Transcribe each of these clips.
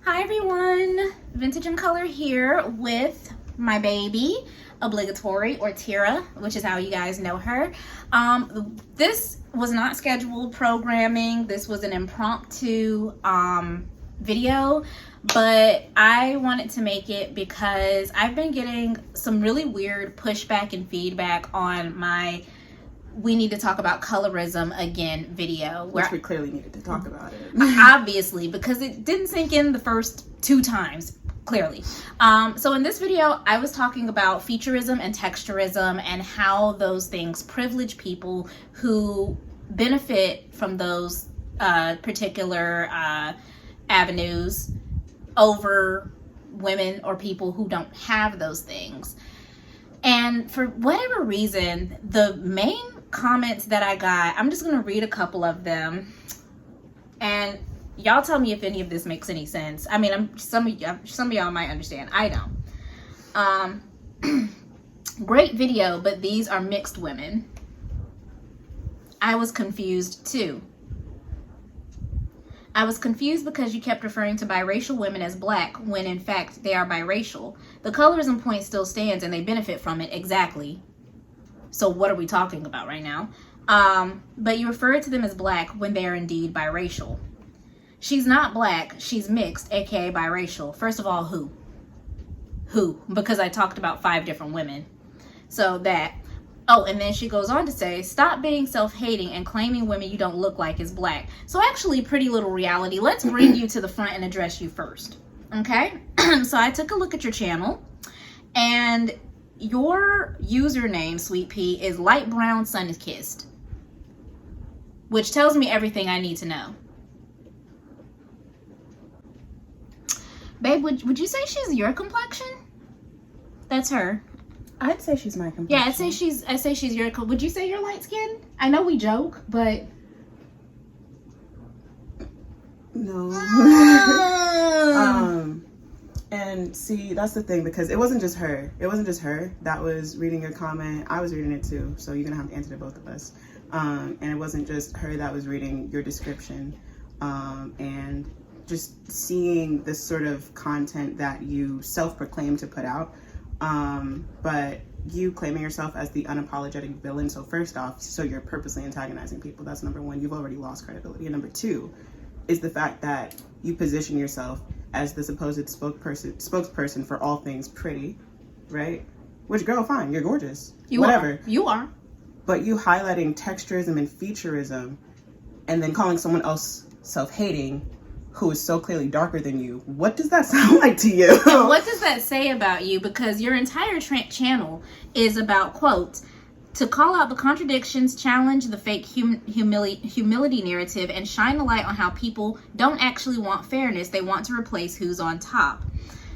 Hi everyone, Vintage and Color here with my baby, Obligatory, or Tira, which is how you guys know her. This was not scheduled programming. This was an impromptu video, but I wanted to make it because I've been getting some really weird pushback and feedback on my "we need to talk about colorism again" video, which we clearly needed to talk about it. Obviously, because it didn't sink in the first 2 times, clearly. So in this video, I was talking about featureism and texturism and how those things privilege people who benefit from those particular avenues over women or people who don't have those things. And for whatever reason, the main comments that I got, I'm just going to read a couple of them. And y'all tell me if any of this makes any sense. I mean, some of y'all might understand. I don't. Great video, but these are mixed women. I was confused too. I was confused because you kept referring to biracial women as black when in fact they are biracial. The colorism point still stands and they benefit from it. Exactly. So what are we talking about right now? But you refer to them as black when they are indeed biracial. She's not black, she's mixed, aka biracial. First of all, who? Because I talked about 5 different women. So that. Oh, and then she goes on to say, stop being self-hating and claiming women you don't look like is black. So actually, Pretty Little Reality, let's bring you to the front and address you first. Okay? So I took a look at your channel, and your username, Sweet Pea, is light brown sun-kissed, which tells me everything I need to know. Babe, would you say she's your complexion? That's her. I'd say she's my complexion. Yeah, I'd say she's your. Would you say you're light skinned? I know we joke, but no. And see, that's the thing, because it wasn't just her. It wasn't just her that was reading your comment. I was reading it too, so you're gonna have to answer to both of us. And it wasn't just her that was reading your description, and just seeing this sort of content that you self-proclaim to put out. But you claiming yourself as the unapologetic villain. So first off, so you're purposely antagonizing people. That's number 1. You've already lost credibility. And number 2 is the fact that you position yourself as the supposed spokesperson for all things pretty, right? Which, girl, fine, you're gorgeous. Whatever. You are. But you highlighting texturism and featureism and then calling someone else self-hating who is so clearly darker than you. What does that sound like to you? And what does that say about you? Because your entire channel is about, quote, to call out the contradictions, challenge the fake humility narrative, and shine a light on how people don't actually want fairness. They want to replace who's on top.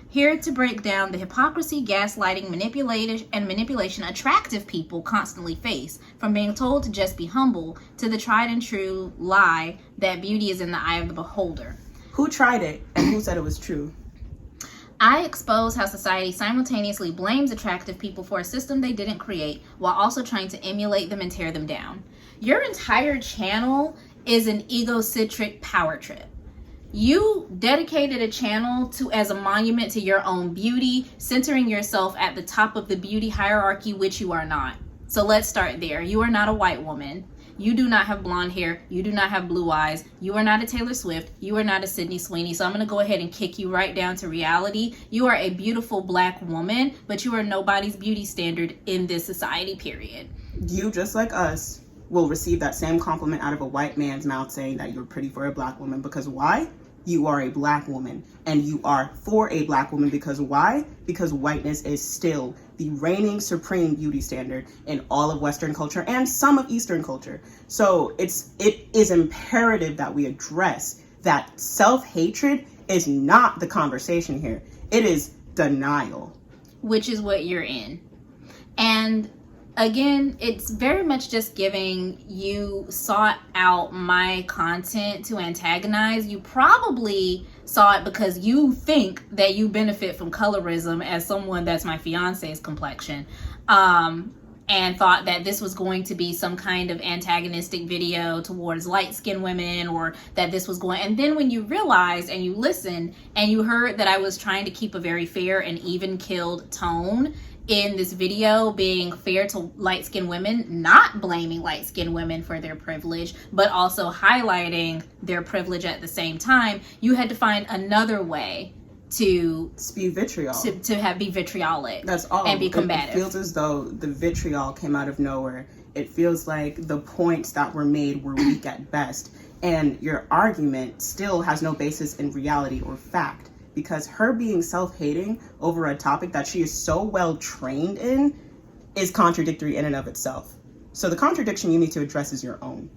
Here to break down the hypocrisy, gaslighting, manipulation attractive people constantly face, from being told to just be humble to the tried and true lie that beauty is in the eye of the beholder. Who tried it and who said it was true? I expose how society simultaneously blames attractive people for a system they didn't create while also trying to emulate them and tear them down. Your entire channel is an egocentric power trip. You dedicated a channel as a monument to your own beauty, centering yourself at the top of the beauty hierarchy, which you are not. So let's start there. You are not a white woman. You do not have blonde hair. You do not have blue eyes. You are not a Taylor Swift. You are not a Sydney Sweeney. So I'm going to go ahead and kick you right down to reality. You are a beautiful black woman, but you are nobody's beauty standard in this society, period. You, just like us, will receive that same compliment out of a white man's mouth saying that you're pretty for a black woman. Because why? You are a black woman, and you are for a black woman. Because why? Because whiteness is still the reigning supreme beauty standard in all of Western culture and some of Eastern culture. So it is imperative that we address that self-hatred is not the conversation here. It is denial. Which is what you're in. And again, it's very much just giving you sought out my content to antagonize. You probably saw it because you think that you benefit from colorism as someone that's my fiance's complexion. and thought that this was going to be some kind of antagonistic video towards light-skinned women, or that this was going, and then when you realized and you listened and you heard that I was trying to keep a very fair and even-keeled tone in this video, being fair to light-skinned women, not blaming light-skinned women for their privilege, but also highlighting their privilege at the same time, you had to find another way to spew vitriol, to be vitriolic. That's all. And be combative. It feels as though the vitriol came out of nowhere. It feels like the points that were made were weak at best, and your argument still has no basis in reality or fact, because her being self-hating over a topic that she is so well trained in is contradictory in and of itself. So the contradiction you need to address is your own.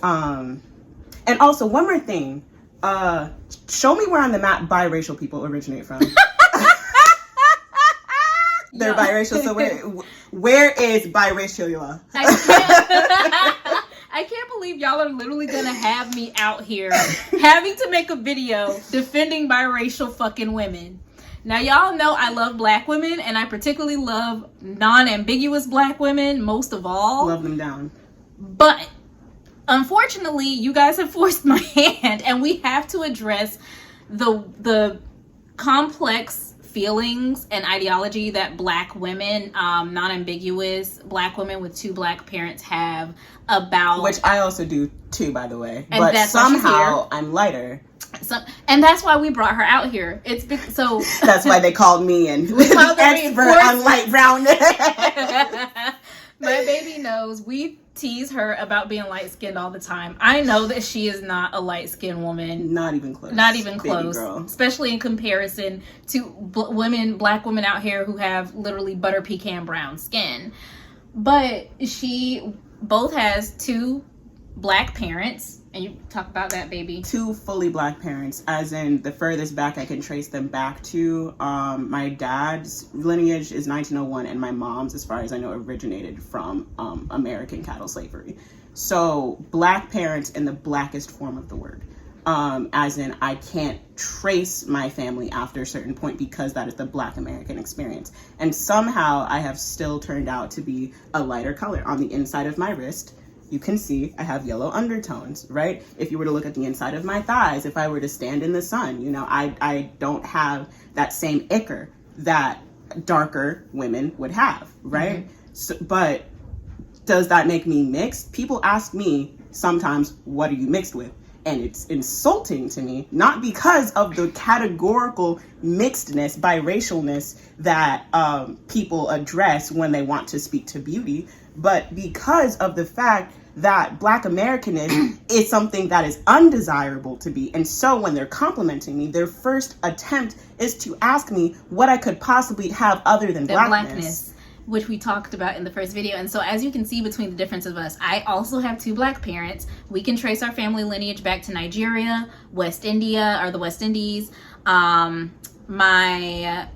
And also, one more thing. Show me where on the map biracial people originate from. They're biracial, so where is biracial? I can't believe y'all are literally gonna have me out here having to make a video defending biracial fucking women. Now, y'all know I love black women, and I particularly love non-ambiguous black women most of all. Love them down. But unfortunately, you guys have forced my hand, and we have to address the complex feelings and ideology that black women, non-ambiguous black women with two black parents, have about, which I also do too, by the way. And but that's somehow I'm lighter. And that's why we brought her out here. So that's why they called me and we called the expert on light brown. My baby knows we tease her about being light-skinned all the time. I know that she is not a light-skinned woman. Not even close. Not even Baby close. girl. Especially in comparison to black women out here who have literally butter pecan brown skin. But she both has two black parents. And you talk about that, baby. Two fully black parents, as in the furthest back I can trace them back to. My dad's lineage is 1901, and my mom's, as far as I know, originated from American chattel slavery. So black parents in the blackest form of the word. As in, I can't trace my family after a certain point because that is the black American experience. And somehow I have still turned out to be a lighter color. On the inside of my wrist, you can see I have yellow undertones, right? If you were to look at the inside of my thighs, if I were to stand in the sun, you know, I don't have that same ichor that darker women would have, right? So, but does that make me mixed? People ask me sometimes, what are you mixed with? And it's insulting to me, not because of the categorical mixedness, biracialness that people address when they want to speak to beauty, but because of the fact that black Americanism is something that is undesirable to be. And so when they're complimenting me, their first attempt is to ask me what I could possibly have other than blackness. Which we talked about in the first video. And so as you can see between the difference of us, I also have two black parents. We can trace our family lineage back to Nigeria, West India, or the West Indies. My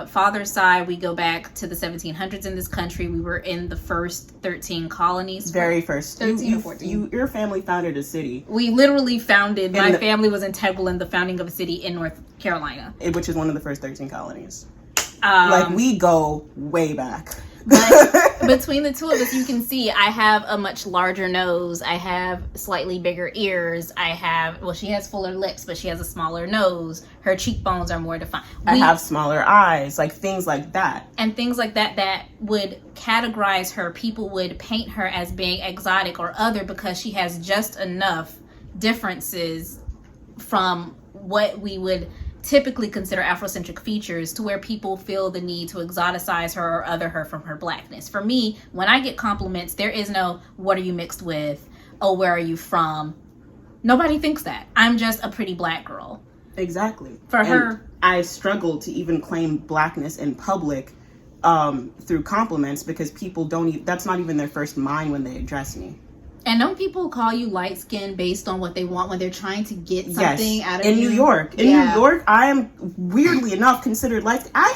father's side, we go back to the 1700s in this country. We were in the first 13 colonies. Very first. 13 or 14. Your family founded a city. We literally founded, my family was integral in the founding of a city in North Carolina. Which is one of the first 13 colonies. Like, we go way back. But between the two of us, you can see I have a much larger nose. I have slightly bigger ears. She has fuller lips, but she has a smaller nose. Her cheekbones are more defined. I have smaller eyes, like things like that. And things like that would categorize her. People would paint her as being exotic or other because she has just enough differences from what we would typically consider Afrocentric features to where people feel the need to exoticize her or other her from her blackness. For me, when I get compliments, there is no, what are you mixed with? Oh, where are you from? Nobody thinks that. I'm just a pretty black girl. Exactly. For her. I struggle to even claim blackness in public through compliments because people that's not even their first mind when they address me. And don't people call you light skinned based on what they want when they're trying to get something out of you? In New York. In New York, I am weirdly enough considered light. I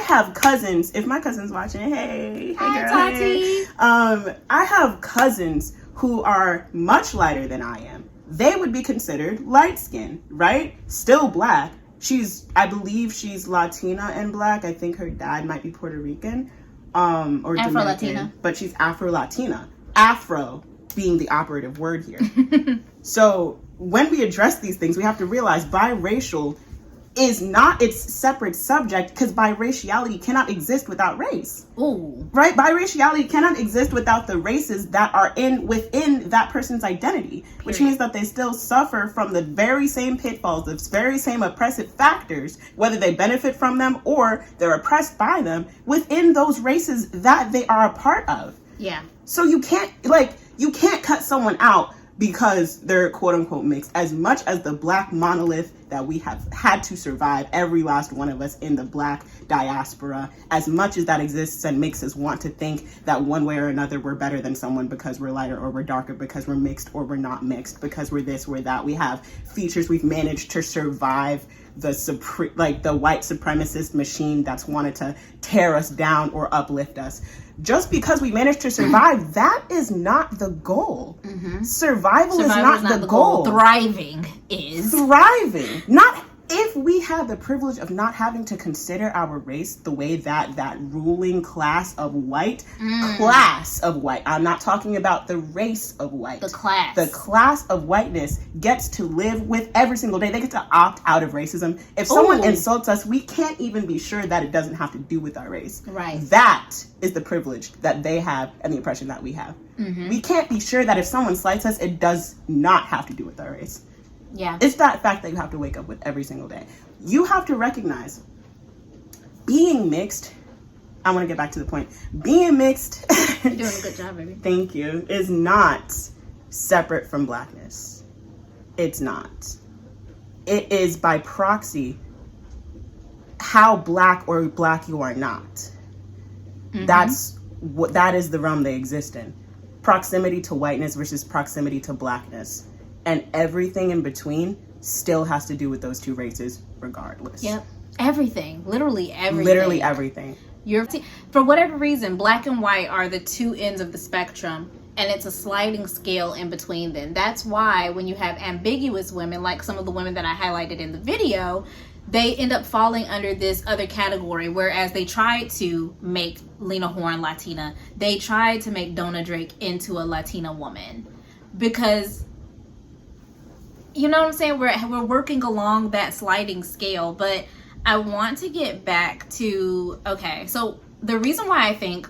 have cousins. If my cousin's watching, hey Hi, girl, Tati. hey. I have cousins who are much lighter than I am. They would be considered light skinned, right? Still black. I believe she's Latina and black. I think her dad might be Puerto Rican. or Afro-Latina. Dominican, but she's Afro-Latina. Afro being the operative word here. So when we address these things, we have to realize biracial is not its separate subject, because biraciality cannot exist without race. Ooh. Right? Biraciality cannot exist without the races that are within that person's identity, which means that they still suffer from the very same pitfalls, the very same oppressive factors, whether they benefit from them or they're oppressed by them within those races that they are a part of. Yeah. So you can't cut someone out because they're quote unquote mixed. As much as the black monolith that we have had to survive, every last one of us in the black diaspora, as much as that exists and makes us want to think that one way or another we're better than someone because we're lighter or we're darker, because we're mixed or we're not mixed, because we're this, we're that. We have features, we've managed to survive the white supremacist machine that's wanted to tear us down or uplift us. Just because we managed to survive, that is not the goal. Mm-hmm. Survival is not the goal. Thriving is. Thriving. Not if we have the privilege of not having to consider our race the way that ruling class of white, I'm not talking about the race of white. The class of whiteness gets to live with every single day. They get to opt out of racism. If someone insults us, we can't even be sure that it doesn't have to do with our race. Right. That is the privilege that they have and the oppression that we have. Mm-hmm. We can't be sure that if someone slights us, it does not have to do with our race. Yeah. It's that fact that you have to wake up with every single day. You have to recognize being mixed. I want to get back to the point. Being mixed. You're doing a good job, baby. Thank you. Is not separate from blackness. It's not. It is by proxy how black or black you are not. Mm-hmm. That is the realm they exist in. Proximity to whiteness versus proximity to blackness. And everything in between still has to do with those two races regardless. Yep. Everything. Literally everything. Literally everything. For whatever reason, black and white are the two ends of the spectrum, and it's a sliding scale in between them. That's why when you have ambiguous women, like some of the women that I highlighted in the video, they end up falling under this other category, whereas they tried to make Lena Horne Latina. They tried to make Donna Drake into a Latina woman. Because, you know what I'm saying? We're working along that sliding scale, but I want to get back to, so the reason why I think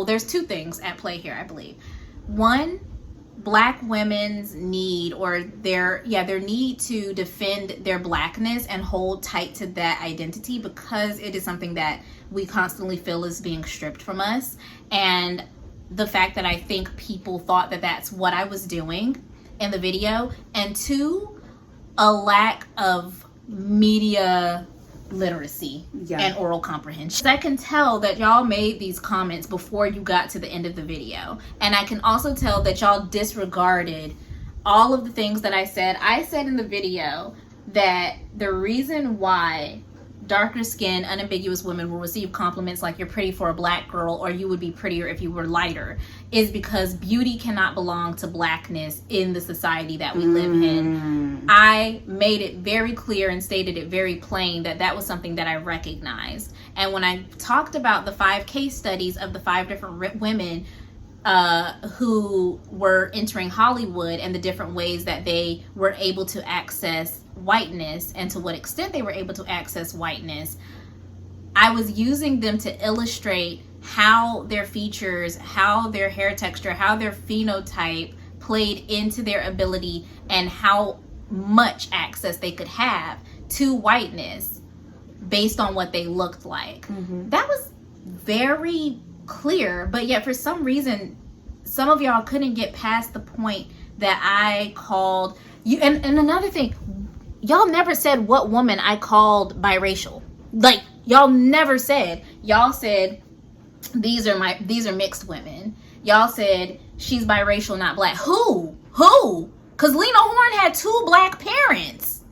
there's two things at play here, I believe. One, black women's need, or their need to defend their blackness and hold tight to that identity, because it is something that we constantly feel is being stripped from us. And the fact that I think people thought that that's what I was doing in the video. And two, a lack of media literacy and oral comprehension. I can tell that y'all made these comments before you got to the end of the video, and I can also tell that y'all disregarded all of the things that I said. I said in the video that the reason why darker skinned, unambiguous women will receive compliments like you're pretty for a black girl, or you would be prettier if you were lighter, is because beauty cannot belong to blackness in the society that we live in. I made it very clear and stated it very plain that that was something that I recognized. And when I talked about the 5 case studies of the 5 different women who were entering Hollywood and the different ways that they were able to access whiteness and to what extent they were able to access whiteness, I was using them to illustrate how their features, how their hair texture, how their phenotype played into their ability and how much access they could have to whiteness based on what they looked like. That was very clear, but yet for some reason some of y'all couldn't get past the point that I called you. And another thing, y'all never said what woman I called biracial. Like, y'all never said. Y'all said these are mixed women. Y'all said she's biracial, not black. Who? Because Lena Horne had 2 black parents.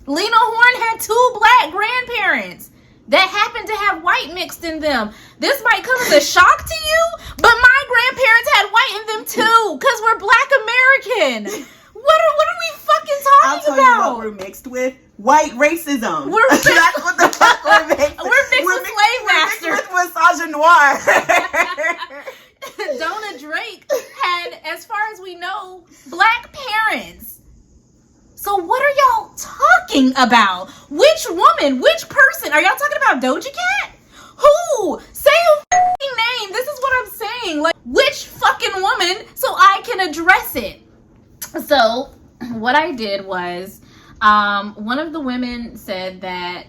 Lena Horne had 2 black grandparents that happened to have white mixed in them. This might come as a shock to you, but my grandparents had white in them too, because we're black American. What are we fucking talking about? I'll tell you what we're mixed with. White racism. That's what the fuck we're mixed with. We're mixed with slave foster. Misogynoir. Donna Drake had, as far as we know, black parents. So what are y'all talking about? Which woman? Which person? Are y'all talking about Doja Cat? Who? Say a fucking name. This is what I'm saying. Like, which fucking woman so I can address it? So what I did was, one of the women said that,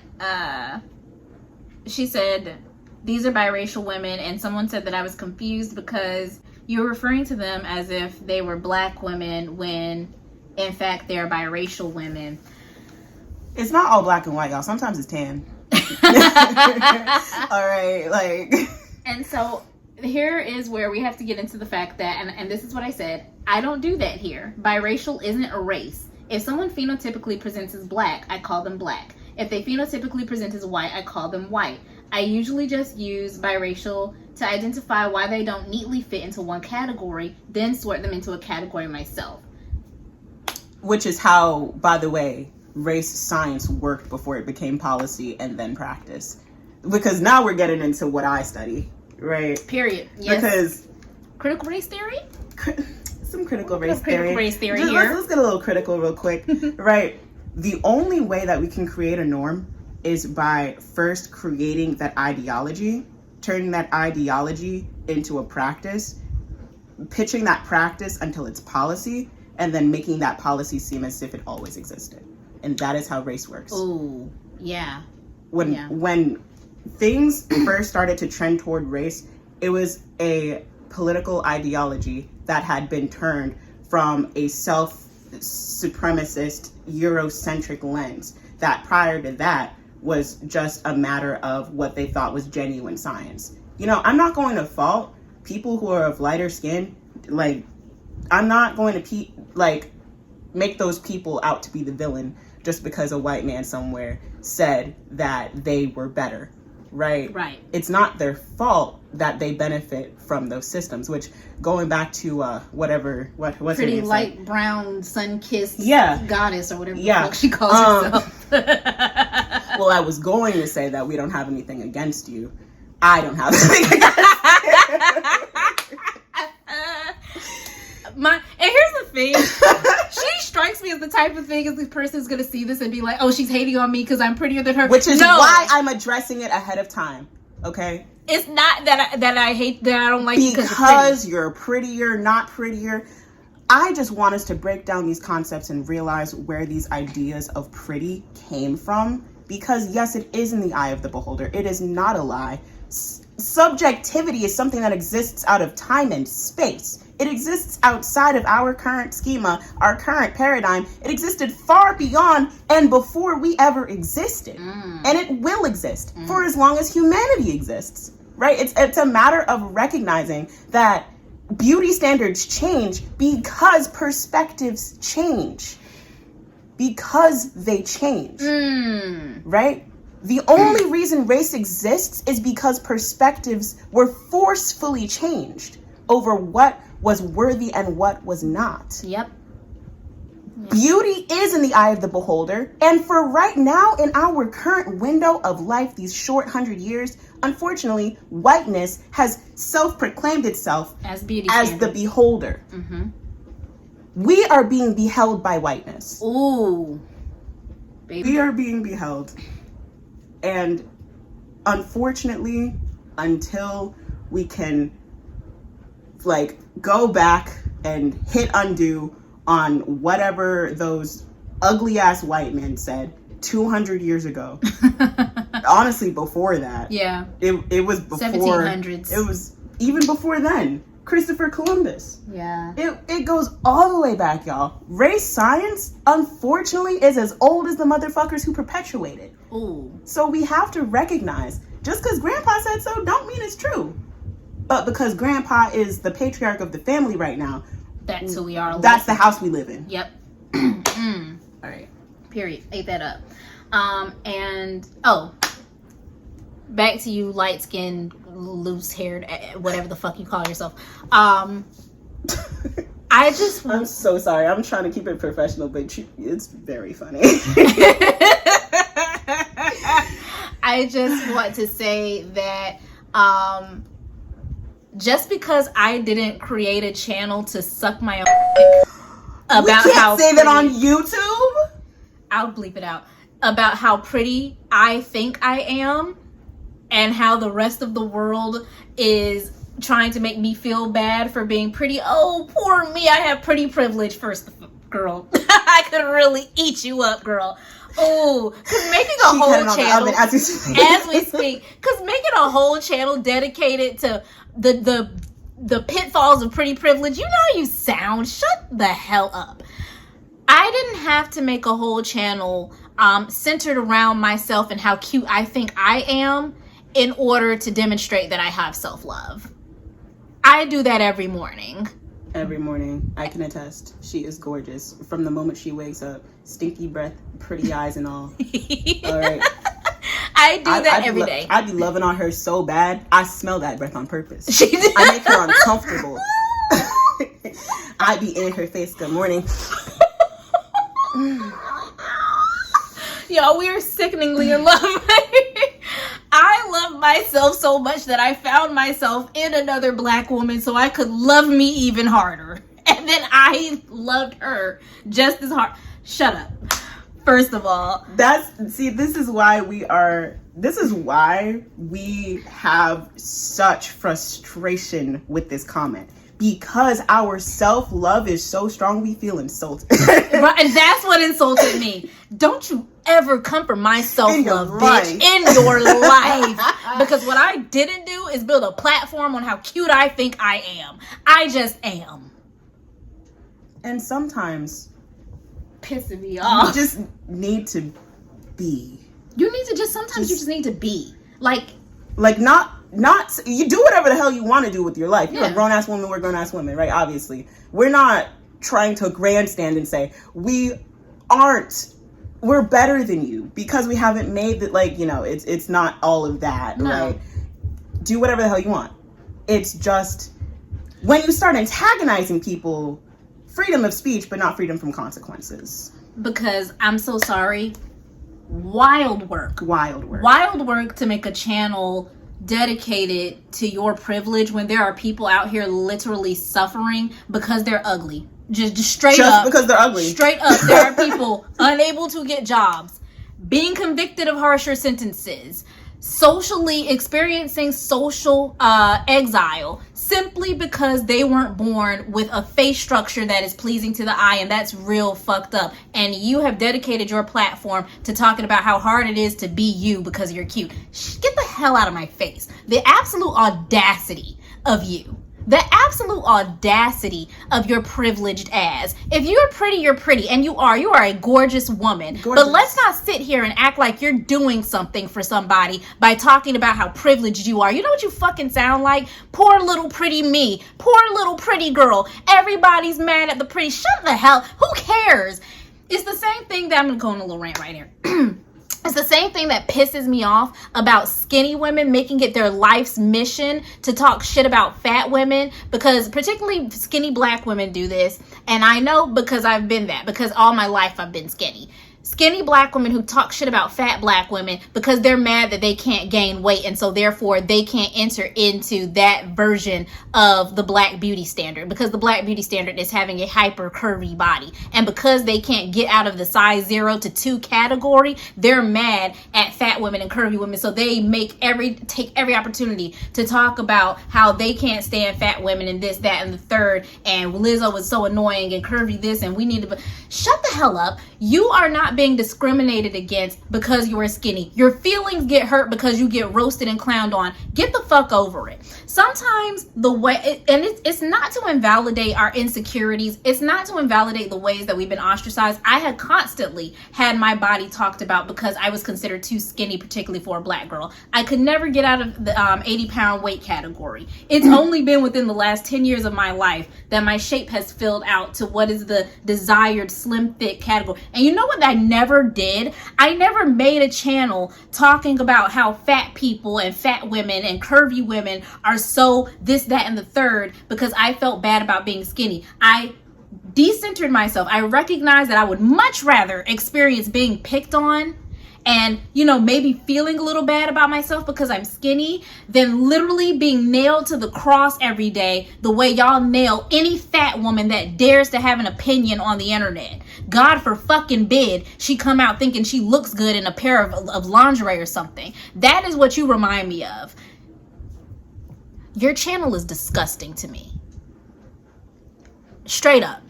she said, these are biracial women, and someone said that I was confused because you're referring to them as if they were black women when in fact they're biracial women. It's not all black and white, y'all. Sometimes it's tan. All right, like. And so here is where we have to get into the fact that, and this is what I said, I don't do that here. Biracial isn't a race. If someone phenotypically presents as black, I call them black. If they phenotypically present as white, I call them white. I usually just use biracial to identify why they don't neatly fit into one category, then sort them into a category myself. Which is how, by the way, race science worked before it became policy and then practice. Because now we're getting into what I study, right? Period. Yes. Because critical race theory? Some critical race theory. Critical race theory Just, here. Let's get a little critical real quick, right? The only way that we can create a norm is by first creating that ideology, turning that ideology into a practice, pitching that practice until it's policy, and then making that policy seem as if it always existed. And that is how race works. Ooh, yeah. When things first started to trend toward race, it was a political ideology that had been turned from a self-supremacist, Eurocentric lens that prior to that was just a matter of what they thought was genuine science. You know, I'm not going to fault people who are of lighter skin. Like, I'm not going to make those people out to be the villain just because a white man somewhere said that they were better, right? Right. It's not their fault that they benefit from those systems, which, going back to what's pretty her name, light brown sun-kissed goddess or whatever the fuck she calls herself. Well, I was going to say that we don't have anything against you. I don't have anything against you. And here's the thing. She strikes me as the type of thing as this person's going to see this and be like, oh, she's hating on me because I'm prettier than her. Which is why I'm addressing it ahead of time. Okay? It's not that I hate, that I don't like you because you're prettier, not prettier. I just want us to break down these concepts and realize where these ideas of pretty came from. Because yes, it is in the eye of the beholder. It is not a lie. Subjectivity is something that exists out of time and space. It exists outside of our current schema, our current paradigm. It existed far beyond and before we ever existed. And it will exist for as long as humanity exists, right? It's a matter of recognizing that beauty standards change because perspectives change. Because they change, right? The only reason race exists is because perspectives were forcefully changed over what was worthy and what was not. Yep. Beauty is in the eye of the beholder, and for right now, in our current window of life, these short 100 years, unfortunately, whiteness has self-proclaimed itself as beauty as standard. the beholder. We are being beheld by whiteness. Ooh. Baby. We are being beheld. And unfortunately, until we can go back and hit undo on whatever those ugly ass white men said 200 years ago. Honestly, before that. Yeah. It was before 1700s. It was even before then. Christopher Columbus. Yeah. It goes all the way back, y'all. Race science, unfortunately, is as old as the motherfuckers who perpetuate it. Ooh. So we have to recognize, just because grandpa said so, don't mean it's true. But because grandpa is the patriarch of the family right now, that's who we are. That's the house we live in. Yep. All right. Period. Ate that up. And back to you, light skinned, loose haired, whatever the fuck you call yourself. I'm so sorry. I'm trying to keep it professional, but it's very funny. I just want to say that just because I didn't create a channel to suck my own dick about we can't how say that on YouTube. I'll bleep it out. About how pretty I think I am and how the rest of the world is trying to make me feel bad for being pretty. Oh, poor me. I have pretty privilege. First, girl. I could really eat you up, girl. Oh, because making a whole channel as we speak, because making a whole channel dedicated to the pitfalls of pretty privilege, you know how you sound. Shut the hell up. I didn't have to make a whole channel centered around myself and how cute I think I am in order to demonstrate that I have self-love. I do that every morning. Every morning, I can attest. She is gorgeous from the moment she wakes up. Stinky breath, pretty eyes and all. All right. I do that every day. I'd be loving on her so bad. I smell that breath on purpose. I make her uncomfortable. I'd be in her face. Good morning. Y'all, we are sickeningly in love. I love myself so much that I found myself in another black woman so I could love me even harder. And then I loved her just as hard. Shut up. First of all. This is why we have such frustration with this comment. Because our self-love is so strong, we feel insulted. Right, and that's what insulted me. Don't you ever comfort my self-love, bitch, in your life. Because what I didn't do is build a platform on how cute I think I am. I just am. And sometimes pissing me off. You just need to be. You just need to be. Like not you do whatever the hell you want to do with your life. You're a grown-ass woman, we're grown-ass women, right? Obviously. We're not trying to grandstand and say we're better than you because we haven't made that, it's not all of that, right? Do whatever the hell you want. It's just when you start antagonizing people, freedom of speech, but not freedom from consequences. Because I'm so sorry. Wild work to make a channel dedicated to your privilege when there are people out here literally suffering because they're ugly. Just straight up. Just because they're ugly. Straight up. There are people unable to get jobs, being convicted of harsher sentences, socially experiencing social exile simply because they weren't born with a face structure that is pleasing to the eye, and that's real fucked up. And you have dedicated your platform to talking about how hard it is to be you because you're cute. Get the hell out of my face. The absolute audacity of you. The absolute audacity of your privileged ass. If you're pretty, you're pretty. And you are a gorgeous woman. Gorgeous. But let's not sit here and act like you're doing something for somebody by talking about how privileged you are. You know what you fucking sound like? Poor little pretty me. Poor little pretty girl. Everybody's mad at the pretty. Shut the hell. Who cares? It's the same thing that I'm going to go on a little rant right here. It's the same thing that pisses me off about skinny women making it their life's mission to talk shit about fat women, because particularly skinny black women do this. And I know because I've been that, because all my life I've been skinny. Skinny black women who talk shit about fat black women because they're mad that they can't gain weight, and so therefore they can't enter into that version of the black beauty standard, because the black beauty standard is having a hyper curvy body, and because they can't get out of the size 0 to 2 category, they're mad at fat women and curvy women. So they take every opportunity to talk about how they can't stand fat women and this, that, and the third, and Lizzo was so annoying and curvy this, and we need to shut the hell up. You are not being discriminated against because you are skinny. Your feelings get hurt because you get roasted and clowned on. Get the fuck over it. Sometimes it's not to invalidate our insecurities. It's not to invalidate the ways that we've been ostracized. I had constantly had my body talked about because I was considered too skinny, particularly for a black girl. I could never get out of the 80-pound weight category. It's only been within the last 10 years of my life that my shape has filled out to what is the desired slim, thick category. And you know what I never did? I never made a channel talking about how fat people and fat women and curvy women are so this, that, and the third because I felt bad about being skinny. I decentered myself. I recognized that I would much rather experience being picked on and, you know, maybe feeling a little bad about myself because I'm skinny, than literally being nailed to the cross every day the way y'all nail any fat woman that dares to have an opinion on the internet. God for fucking bid she come out thinking she looks good in a pair of lingerie or something. That is what you remind me of. Your channel is disgusting to me. Straight up.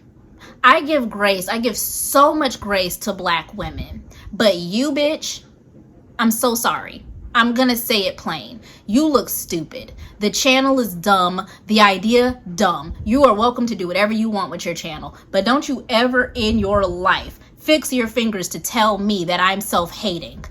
I give grace. I give so much grace to black women. But you, bitch, I'm so sorry. I'm gonna say it plain. You look stupid. The channel is dumb. The idea, dumb. You are welcome to do whatever you want with your channel. But don't you ever in your life fix your fingers to tell me that I'm self-hating,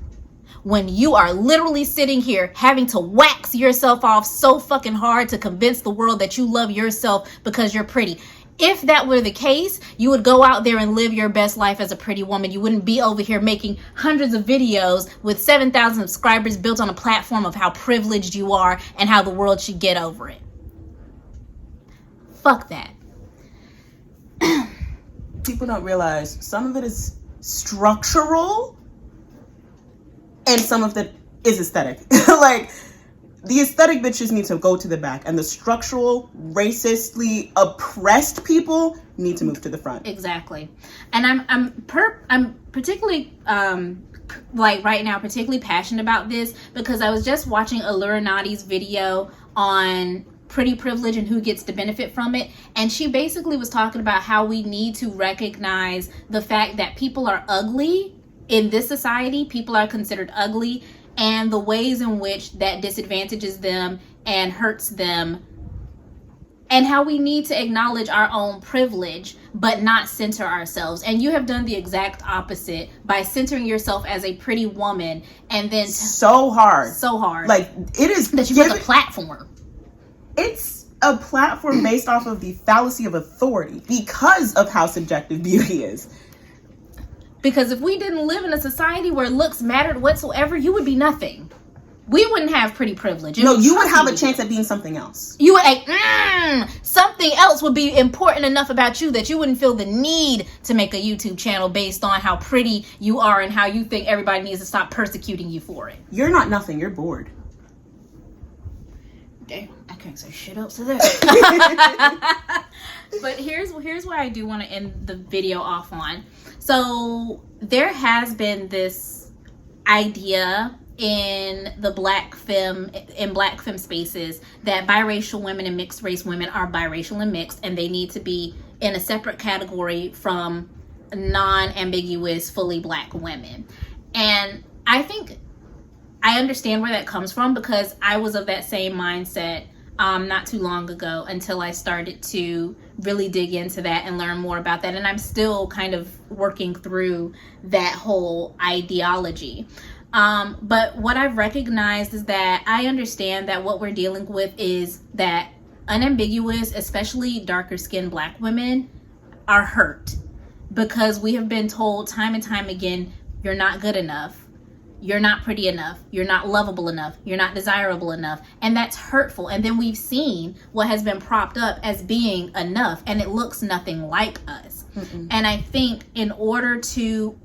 when you are literally sitting here having to wax yourself off so fucking hard to convince the world that you love yourself because you're pretty. If that were the case, you would go out there and live your best life as a pretty woman. You wouldn't be over here making hundreds of videos with 7,000 subscribers built on a platform of how privileged you are and how the world should get over it. Fuck that. People don't realize some of it is structural and some of it is aesthetic. Like, the aesthetic bitches need to go to the back, and the structural, racistly oppressed people need to move to the front. Exactly. And I'm particularly like right now particularly passionate about this because I was just watching Allura Nadi's video on pretty privilege and who gets to benefit from it, and she basically was talking about how we need to recognize the fact that people are ugly in this society. People are considered ugly, and the ways in which that disadvantages them and hurts them, and how we need to acknowledge our own privilege but not center ourselves. And you have done the exact opposite by centering yourself as a pretty woman, and then so hard like it is that you have a platform. It's a platform based off of the fallacy of authority because of how subjective beauty is. Because if we didn't live in a society where looks mattered whatsoever, you would be nothing. We wouldn't have pretty privilege. No, you would have a chance at being something else. You would, something else would be important enough about you that you wouldn't feel the need to make a YouTube channel based on how pretty you are and how you think everybody needs to stop persecuting you for it. You're not nothing. You're bored. Damn, I can't say shit else to that. But here's what I do want to end the video off on. So there has been this idea in black femme spaces that biracial women and mixed race women are biracial and mixed, and they need to be in a separate category from non-ambiguous fully black women. And I think I understand where that comes from, because I was of that same mindset not too long ago, until I started to really dig into that and learn more about that. And I'm still kind of working through that whole ideology. But what I've recognized is that I understand that what we're dealing with is that unambiguous, especially darker skinned black women, are hurt because we have been told time and time again, you're not good enough. You're not pretty enough. You're not lovable enough. You're not desirable enough. And that's hurtful. And then we've seen what has been propped up as being enough, and it looks nothing like us. Mm-mm. And I think in order to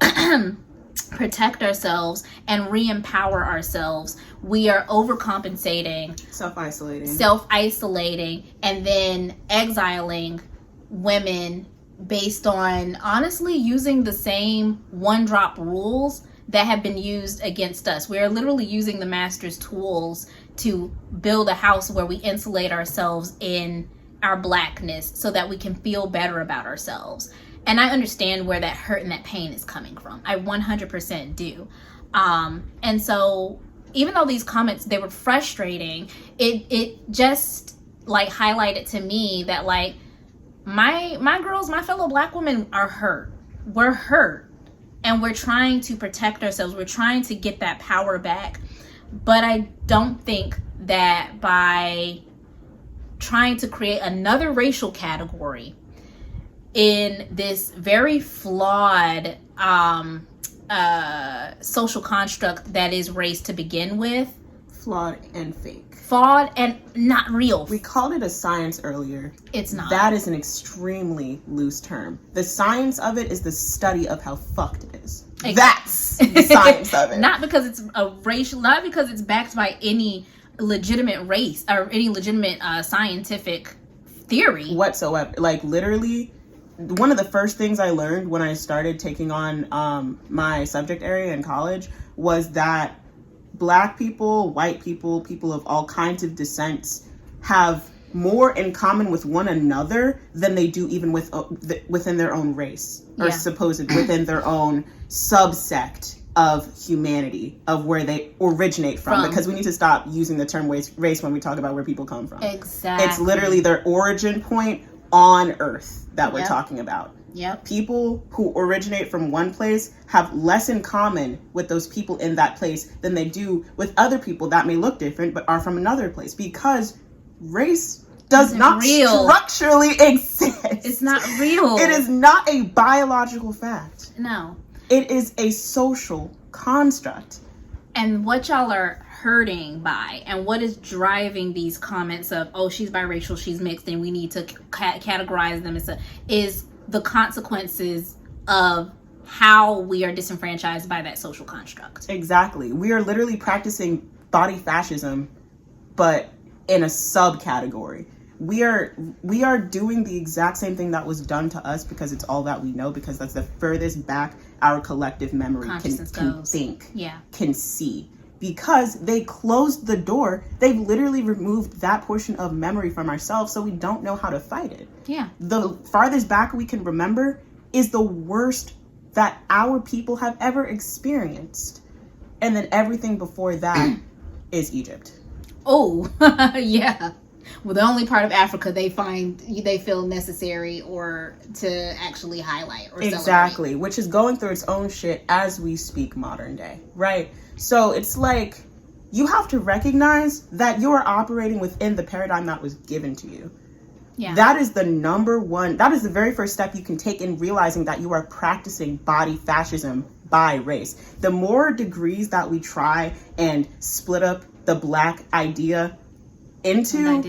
protect ourselves and re-empower ourselves, we are overcompensating, self-isolating, and then exiling women based on honestly using the same one-drop rules that have been used against us. We are literally using the master's tools to build a house where we insulate ourselves in our blackness so that we can feel better about ourselves. And I understand where that hurt and that pain is coming from. I 100% do. And so even though these comments, they were frustrating, it just like highlighted to me that like my girls, my fellow black women are hurt. We're hurt. And we're trying to protect ourselves. We're trying to get that power back. But I don't think that by trying to create another racial category in this very flawed social construct that is race to begin with. Flawed and fake. Flawed and not real. We called it a science earlier. It's not. That is an extremely loose term. The science of it is the study of how fucked it is. That's the science of it. Not because it's a racial, not because it's backed by any legitimate race or any legitimate scientific theory whatsoever. Like, literally, one of the first things I learned when I started taking on my subject area in college was that Black people, white people, people of all kinds of descents have more in common with one another than they do even within their own race, or supposed within their own subsect of humanity, of where they originate from. Because we need to stop using the term race when we talk about where people come from. Exactly. It's literally their origin point on Earth that we're talking about. Yep. People who originate from one place have less in common with those people in that place than they do with other people that may look different but are from another place, because race does not structurally exist. It's not real. It is not a biological fact. No. It is a social construct. And what y'all are hurting by, and what is driving these comments of, oh, she's biracial, she's mixed, and we need to categorize them, is the consequences of how we are disenfranchised by that social construct. Exactly. We are literally practicing body fascism, but in a subcategory. We are doing the exact same thing that was done to us, because it's all that we know, because that's the furthest back our collective memory can think, can see. Because they closed the door, they've literally removed that portion of memory from ourselves, so we don't know how to fight it. Yeah. The farthest back we can remember is the worst that our people have ever experienced. And then everything before that is Egypt. Oh, yeah. Well, the only part of Africa they feel necessary or to actually highlight or exactly, celebrate. Which is going through its own shit as we speak modern day, right? So it's like, you have to recognize that you are operating within the paradigm that was given to you. Yeah. That is the very first step you can take in realizing that you are practicing body fascism by race. The more degrees that we try and split up the Black idea into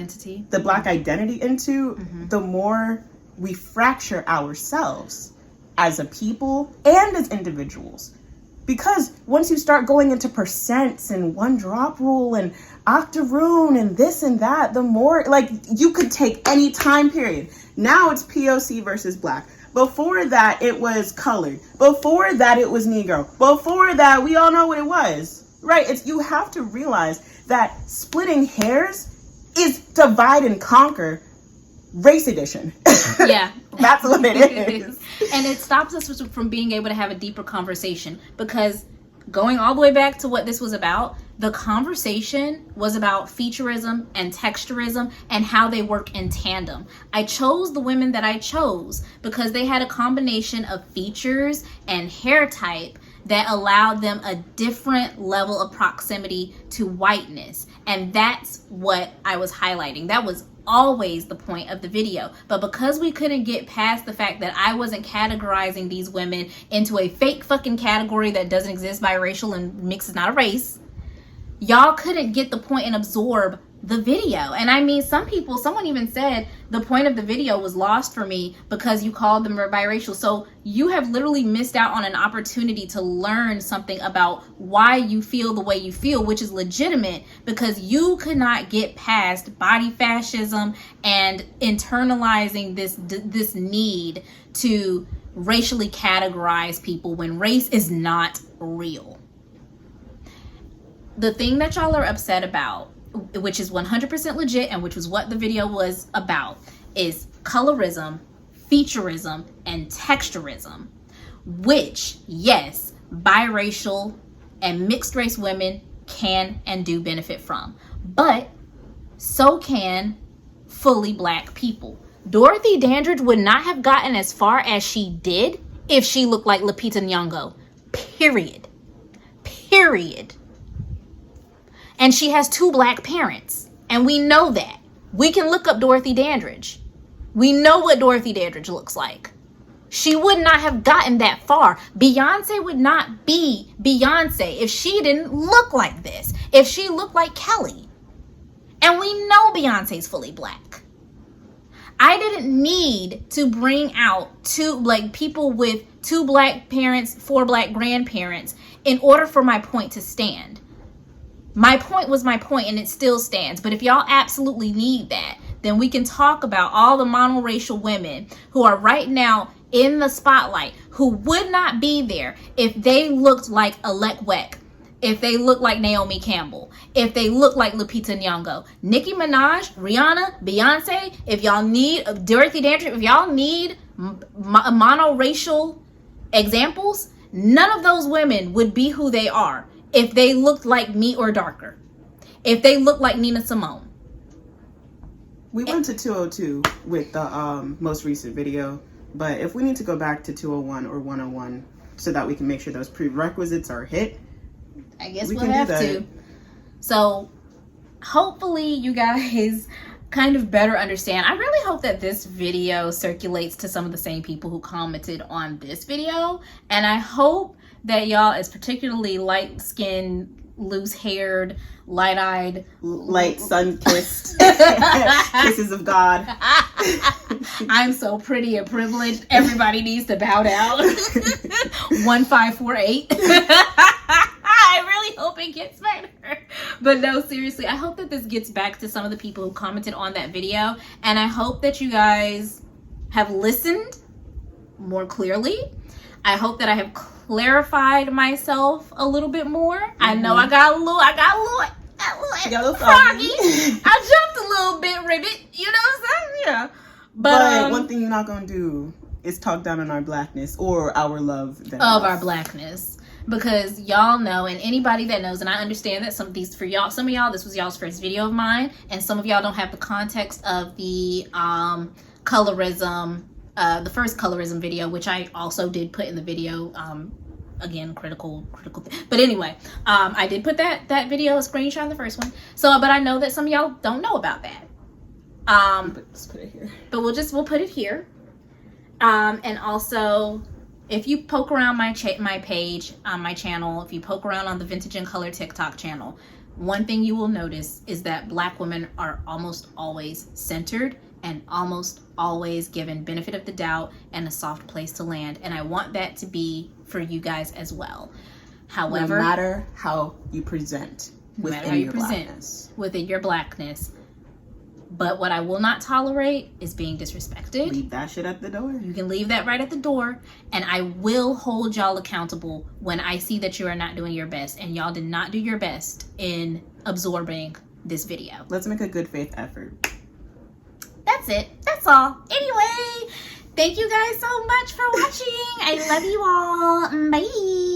the Black identity into, the more we fracture ourselves as a people and as individuals. Because once you start going into percents and one drop rule and octoroon and this and that, the more, like, you could take any time period. Now it's POC versus Black. Before that, it was colored. Before that, it was Negro. Before that, we all know what it was, right? You have to realize that splitting hairs is divide and conquer race edition. Yeah. That's what it is. And it stops us from being able to have a deeper conversation, because going all the way back to what this was about, the conversation was about featureism and texturism and how they work in tandem. I chose the women that I chose because they had a combination of features and hair type that allowed them a different level of proximity to whiteness. And that's what I was highlighting. That was always the point of the video. But because we couldn't get past the fact that I wasn't categorizing these women into a fake fucking category that doesn't exist, biracial and mixed is not a race, y'all couldn't get the point and absorb the video. And I mean, someone even said the point of the video was lost for me because you called them biracial. So you have literally missed out on an opportunity to learn something about why you feel the way you feel, which is legitimate, because you could not get past body fascism and internalizing this need to racially categorize people when race is not real. The thing that y'all are upset about, which is 100% legit and which was what the video was about, is colorism, featureism, and texturism, which, yes, biracial and mixed race women can and do benefit from, but so can fully Black people. Dorothy Dandridge would not have gotten as far as she did if she looked like Lupita Nyong'o. Period. And she has 2 Black parents. And we know that. We can look up Dorothy Dandridge. We know what Dorothy Dandridge looks like. She would not have gotten that far. Beyonce would not be Beyonce if she didn't look like this. If she looked like Kelly. And we know Beyonce's fully Black. I didn't need to bring out people with 2 black parents, 4 black grandparents in order for my point to stand. My point was my point, and it still stands. But if y'all absolutely need that, then we can talk about all the monoracial women who are right now in the spotlight, who would not be there if they looked like Alek Weck, if they looked like Naomi Campbell, if they looked like Lupita Nyong'o, Nicki Minaj, Rihanna, Beyonce. If y'all need Dorothy Dandridge, if y'all need monoracial examples, none of those women would be who they are if they looked like me or darker, if they looked like Nina Simone. We went to 202 with the most recent video, but if we need to go back to 201 or 101 so that we can make sure those prerequisites are hit, I guess we'll have to. So hopefully you guys kind of better understand. I really hope that this video circulates to some of the same people who commented on this video, and I hope that y'all, as particularly light-skinned, loose-haired, light-eyed, light sun-kissed kisses of God. I'm so pretty and privileged. Everybody needs to bow down. 1548. I really hope it gets better. But no, seriously, I hope that this gets back to some of the people who commented on that video, and I hope that you guys have listened more clearly. I hope that I have clarified myself a little bit more. Mm-hmm. I know I got a little froggy. I jumped a little bit, ribbit. You know what I'm saying? Yeah. But one thing you're not gonna do is talk down on our blackness or our love of our blackness, because y'all know, and anybody that knows, and I understand that some of y'all, this was y'all's first video of mine, and some of y'all don't have the context of the colorism. The first colorism video, which I also did put in the video, again, critical, but anyway, I did put that video, a screenshot of the first one. So, but I know that some of y'all don't know about that. Let's put it here. But we'll put it here. And also, if you poke around my page, my channel, if you poke around on the Vintage and Color TikTok channel, one thing you will notice is that Black women are almost always centered and almost always given benefit of the doubt and a soft place to land. And I want that to be for you guys as well. However, no matter how you present within your blackness. Within your blackness. But what I will not tolerate is being disrespected. Leave that shit at the door. You can leave that right at the door. And I will hold y'all accountable when I see that you are not doing your best. And y'all did not do your best in absorbing this video. Let's make a good faith effort. That's it. That's all. Anyway, thank you guys so much for watching. I love you all. Bye.